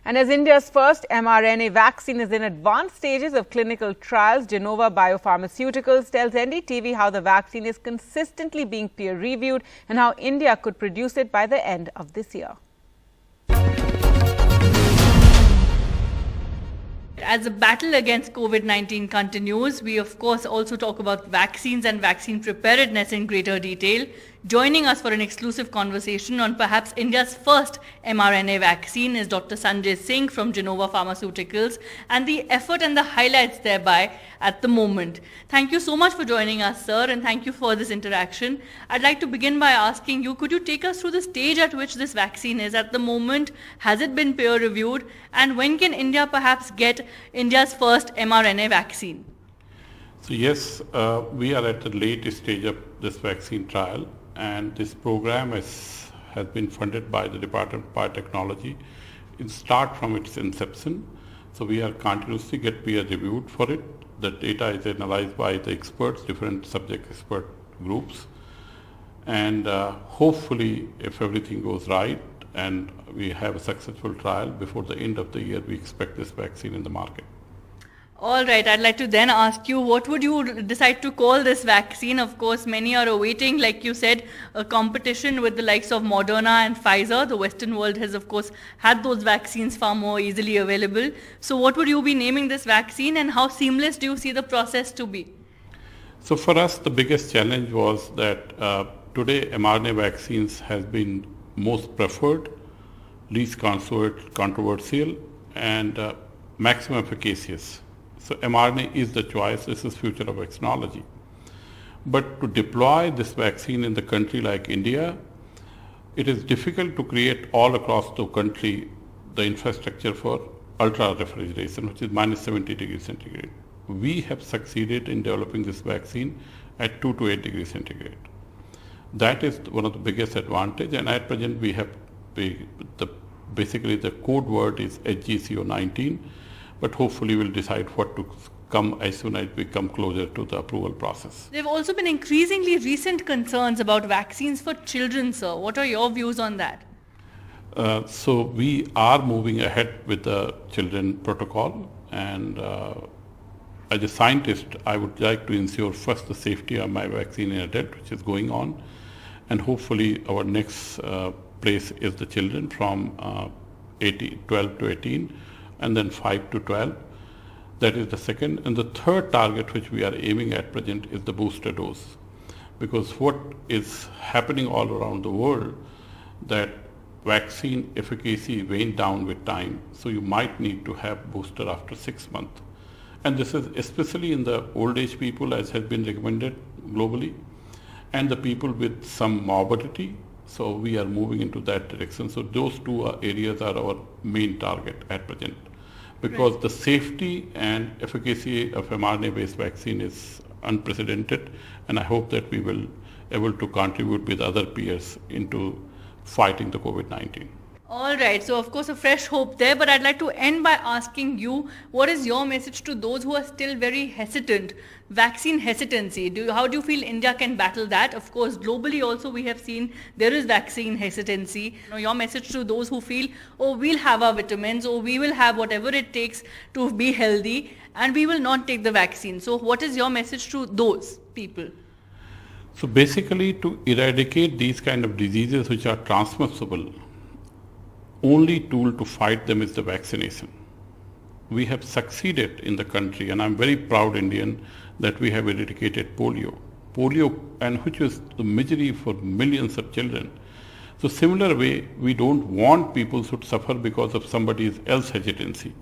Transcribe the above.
And as India's first mRNA vaccine is in advanced stages of clinical trials, Genova Biopharmaceuticals tells NDTV how the vaccine is consistently being peer-reviewed and how India could produce it by the end of this year. As the battle against COVID-19 continues, we of course also talk about vaccines and vaccine preparedness in greater detail. Joining us for an exclusive conversation on perhaps India's first mRNA vaccine is Dr. Sanjay Singh from Genova Pharmaceuticals and the effort and the highlights thereby at the moment. Thank you so much for joining us, sir, and thank you for this interaction. I'd like to begin by asking you, could you take us through the stage at which this vaccine is at the moment? Has it been peer reviewed? And when can India perhaps get India's first mRNA vaccine? So yes, we are at the late stage of this vaccine trial, and this program has been funded by the Department of Biotechnology. It starts from its inception. So we are continuously get peer reviewed for it. The data is analyzed by the experts, different subject expert groups. And hopefully, if everything goes right and we have a successful trial, before the end of the year, we expect this vaccine in the market. All right, I'd like to then ask you, what would you decide to call this vaccine? Of course, many are awaiting, like you said, a competition with the likes of Moderna and Pfizer. The Western world has, of course, had those vaccines far more easily available. So what would you be naming this vaccine, and how seamless do you see the process to be? So for us, the biggest challenge was that today mRNA vaccines has been most preferred, least controversial, and maximum efficacious. So mRNA is the choice. This is future of vaccinology. But to deploy this vaccine in the country like India, it is difficult to create all across the country the infrastructure for ultra refrigeration, which is minus 70 degrees centigrade. We have succeeded in developing this vaccine at 2 to 8 degrees centigrade. That is one of the biggest advantage, and at present we have basically the code word is HGCO19, but hopefully we'll decide what to come as soon as we come closer to the approval process. There have also been increasingly recent concerns about vaccines for children, sir. What are your views on that? So we are moving ahead with the children protocol, and as a scientist, I would like to ensure first the safety of my vaccine in adult, which is going on, and hopefully our next place is the children from 12 to 18, and then 5 to 12. That is the second. And the third target which we are aiming at present is the booster dose. Because what is happening all around the world, that vaccine efficacy went down with time, so you might need to have booster after 6 months. And this is especially in the old age people, as has been recommended globally, and the people with some morbidity. So we are moving into that direction. So those two areas are our main target at present, because right, the safety and efficacy of mRNA-based vaccine is unprecedented, and I hope that we will able to contribute with other peers into fighting the COVID-19. All right, so of course a fresh hope there, but I'd like to end by asking you, what is your message to those who are still very hesitant, vaccine hesitancy? How do you feel India can battle that? Of course, globally also we have seen there is vaccine hesitancy. Your message to those who feel, oh, we'll have our vitamins, or we will have whatever it takes to be healthy, and we will not take the vaccine. So what is your message to those people? So basically, to eradicate these kind of diseases which are transmissible, only tool to fight them is the vaccination. We have succeeded in the country, and I'm very proud Indian that we have eradicated polio, and which was the misery for millions of children. So similar way, we don't want people to suffer because of somebody else's hesitancy.